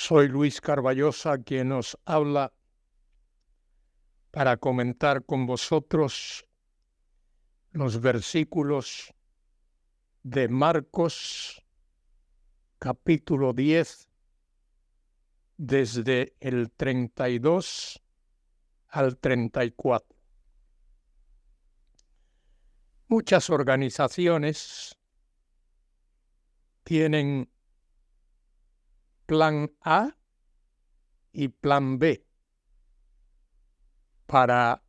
Soy Luis Carballosa, quien nos habla para comentar con vosotros los versículos de Marcos, capítulo 10, desde el 32 al 34. Muchas organizaciones tienen plan A y plan B para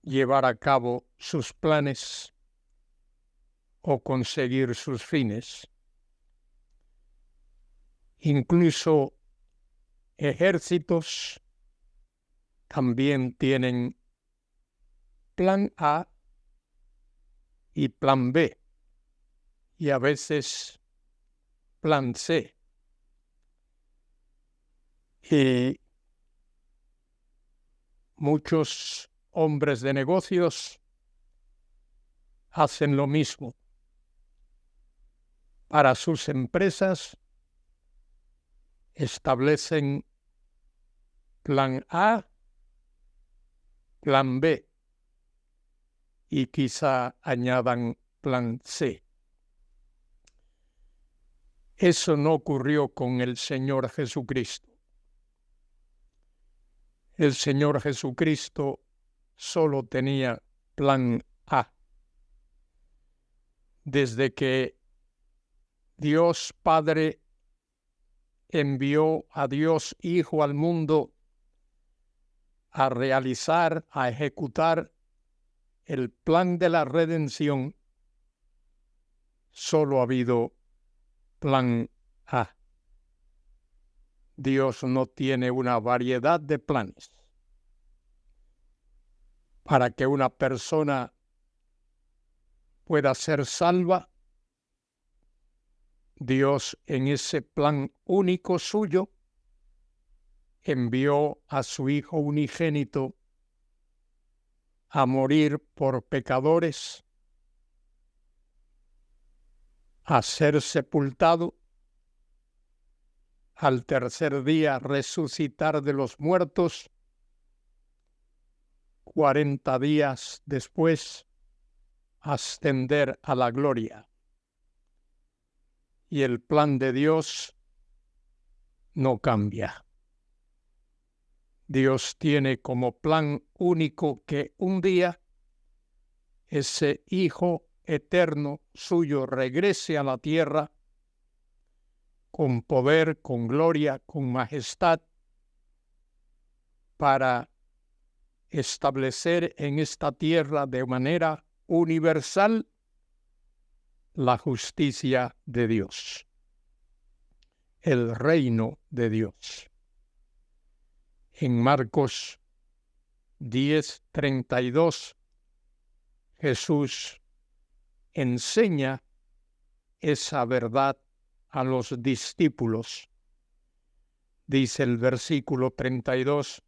llevar a cabo sus planes o conseguir sus fines. Incluso ejércitos también tienen plan A y plan B, y a veces plan C. Y muchos hombres de negocios hacen lo mismo. Para sus empresas establecen plan A, plan B y quizá añadan plan C. Eso no ocurrió con el Señor Jesucristo. El Señor Jesucristo solo tenía plan A. Desde que Dios Padre envió a Dios Hijo al mundo a realizar, a ejecutar el plan de la redención, solo ha habido plan A. Dios no tiene una variedad de planes. Para que una persona pueda ser salva, Dios en ese plan único suyo envió a su Hijo unigénito a morir por pecadores, a ser sepultado, al tercer día resucitar de los muertos, 40 días después ascender a la gloria. Y el plan de Dios no cambia. Dios tiene como plan único que un día ese Hijo eterno suyo regrese a la tierra con poder, con gloria, con majestad, para establecer en esta tierra de manera universal la justicia de Dios, el reino de Dios. En Marcos 10:32, Jesús enseña esa verdad a los discípulos. Dice el versículo 32,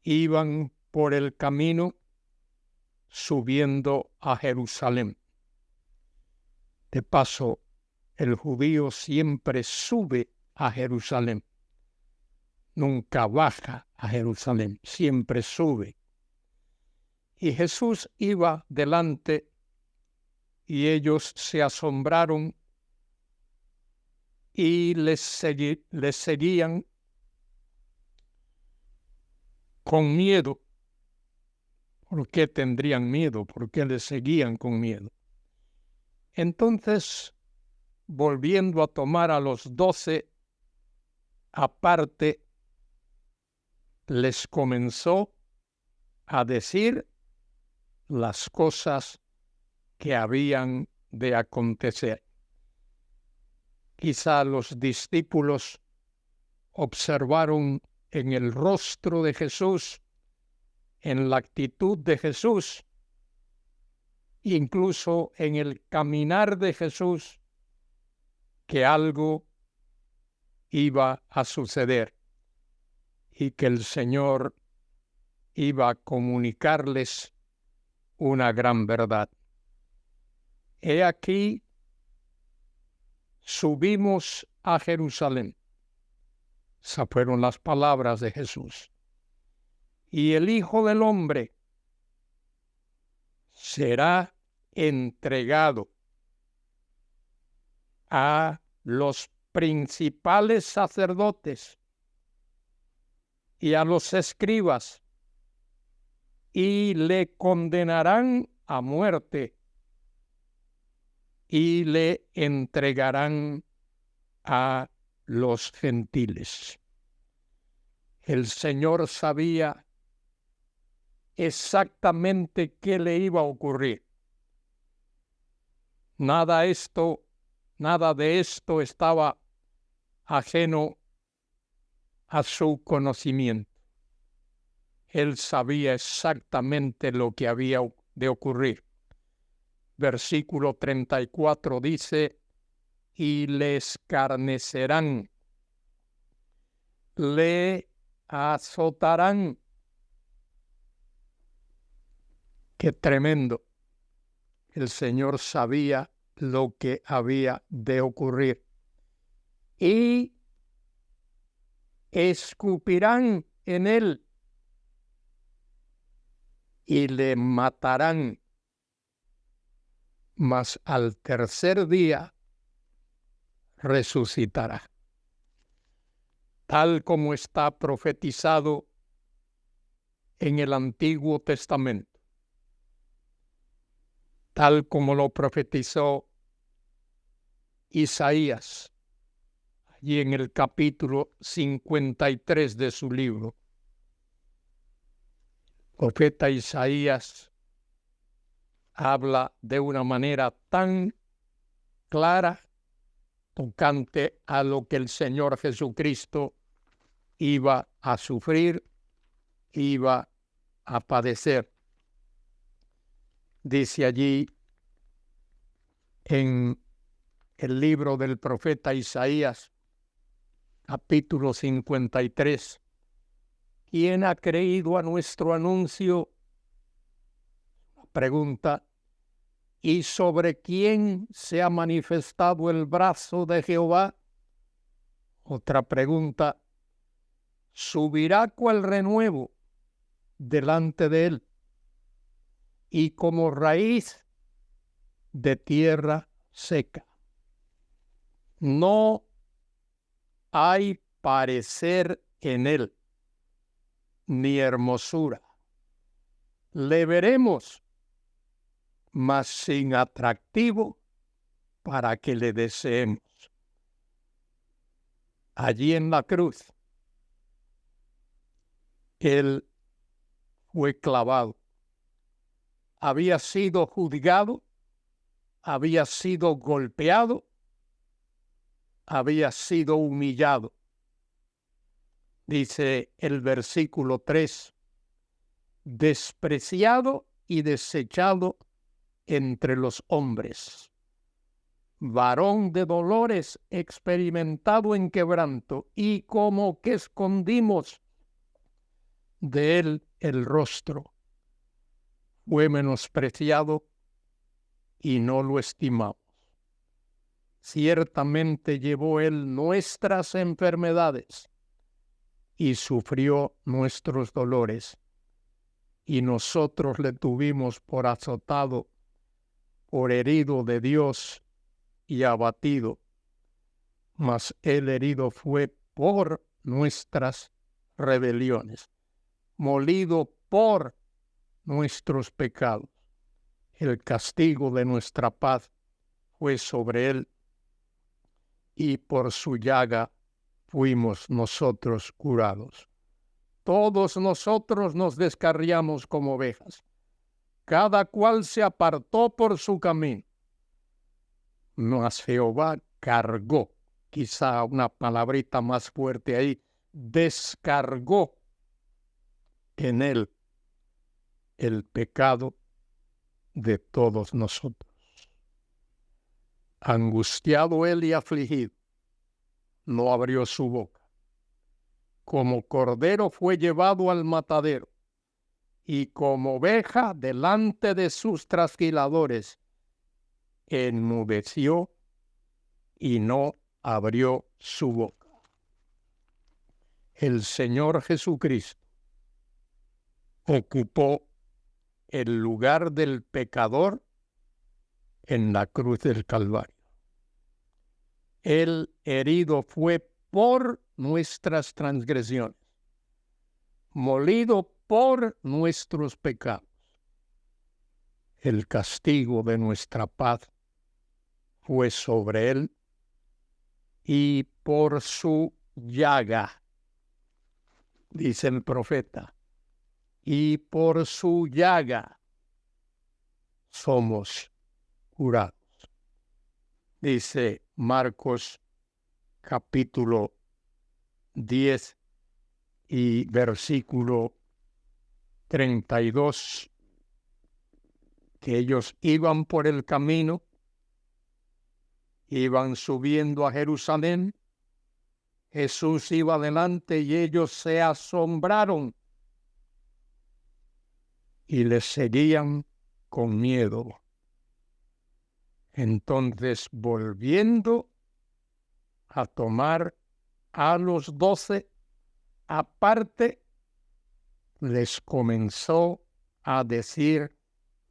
iban por el camino subiendo a Jerusalén. De paso, el judío siempre sube a Jerusalén. Nunca baja a Jerusalén, siempre sube. Y Jesús iba delante y ellos se asombraron y les seguían con miedo. ¿Por qué tendrían miedo? ¿Por qué les seguían con miedo? Entonces, volviendo a tomar a los 12 aparte, les comenzó a decir las cosas que habían de acontecer. Quizá los discípulos observaron en el rostro de Jesús, en la actitud de Jesús, incluso en el caminar de Jesús, que algo iba a suceder y que el Señor iba a comunicarles una gran verdad. He aquí, subimos a Jerusalén. Esas fueron las palabras de Jesús. Y el Hijo del Hombre será entregado a los principales sacerdotes y a los escribas, y le condenarán a muerte y le entregarán a los gentiles. El Señor sabía exactamente qué le iba a ocurrir. Nada de esto estaba ajeno a su conocimiento. Él sabía exactamente lo que había de ocurrir. Versículo 34 dice: y le escarnecerán, le azotarán. Qué tremendo. El Señor sabía lo que había de ocurrir. Y escupirán en él y le matarán, mas al tercer día resucitará. Tal como está profetizado en el Antiguo Testamento, tal como lo profetizó Isaías, allí en el capítulo 53 de su libro. El profeta Isaías habla de una manera tan clara tocante a lo que el Señor Jesucristo iba a sufrir, iba a padecer. Dice allí en el libro del profeta Isaías, capítulo 53, ¿quién ha creído a nuestro anuncio? Pregunta. ¿Y sobre quién se ha manifestado el brazo de Jehová? Otra pregunta. ¿Subirá cual renuevo delante de él y como raíz de tierra seca? No hay parecer en él, ni hermosura. Le veremos, mas sin atractivo para que le deseemos. Allí en la cruz, él fue clavado. Había sido juzgado, había sido golpeado, había sido humillado. Dice el versículo 3, despreciado y desechado entre los hombres, varón de dolores, experimentado en quebranto, y como que escondimos de él el rostro. Fue menospreciado y no lo estimamos. Ciertamente llevó él nuestras enfermedades y sufrió nuestros dolores, y nosotros le tuvimos por azotado, por herido de Dios y abatido. Mas el herido fue por nuestras rebeliones, molido por nuestros pecados. El castigo de nuestra paz fue sobre él, y por su llaga fuimos nosotros curados. Todos nosotros nos descarriamos como ovejas, cada cual se apartó por su camino, mas Jehová cargó, quizá una palabrita más fuerte ahí, descargó en él el pecado de todos nosotros. Angustiado él y afligido, no abrió su boca. Como cordero fue llevado al matadero, y como oveja delante de sus trasquiladores, enmudeció y no abrió su boca. el Señor Jesucristo ocupó el lugar del pecador en la cruz del Calvario. El herido fue por nuestras transgresiones, molido por nuestros pecados. El castigo de nuestra paz fue sobre él, y por su llaga, dice el profeta, y por su llaga somos curados. Dice Marcos capítulo 10 y versículo 32, que ellos iban por el camino, iban subiendo a Jerusalén, Jesús iba adelante y ellos se asombraron y le seguían con miedo. Entonces, volviendo a tomar a los 12 aparte, les comenzó a decir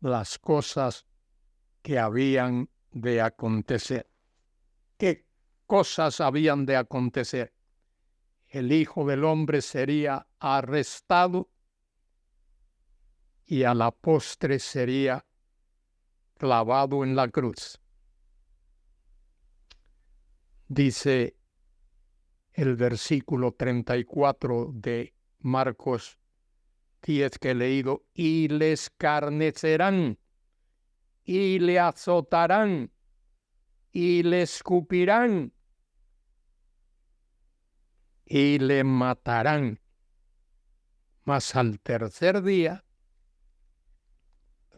las cosas que habían de acontecer. ¿Qué cosas habían de acontecer? El Hijo del Hombre sería arrestado y a la postre sería clavado en la cruz. Dice el versículo 34 de Marcos 10 que he leído: y le escarnecerán, y le azotarán, y le escupirán, y le matarán. Mas al tercer día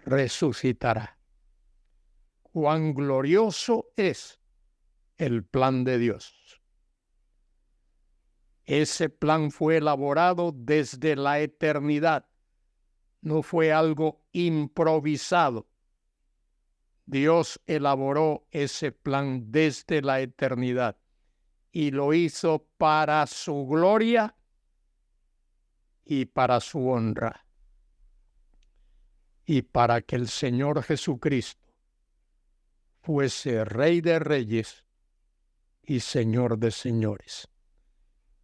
resucitará. Cuán glorioso es el plan de Dios. Ese plan fue elaborado desde la eternidad. No fue algo improvisado. Dios elaboró ese plan desde la eternidad y lo hizo para su gloria y para su honra, y para que el Señor Jesucristo fuese Rey de Reyes y Señor de Señores.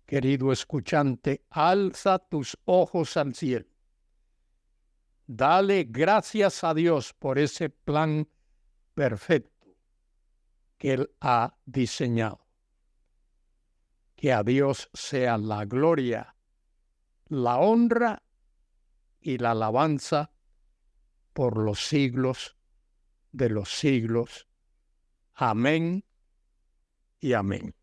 Querido escuchante, alza tus ojos al cielo. Dale gracias a Dios por ese plan perfecto que Él ha diseñado. Que a Dios sea la gloria, la honra y la alabanza por los siglos de los siglos. Amén y amén.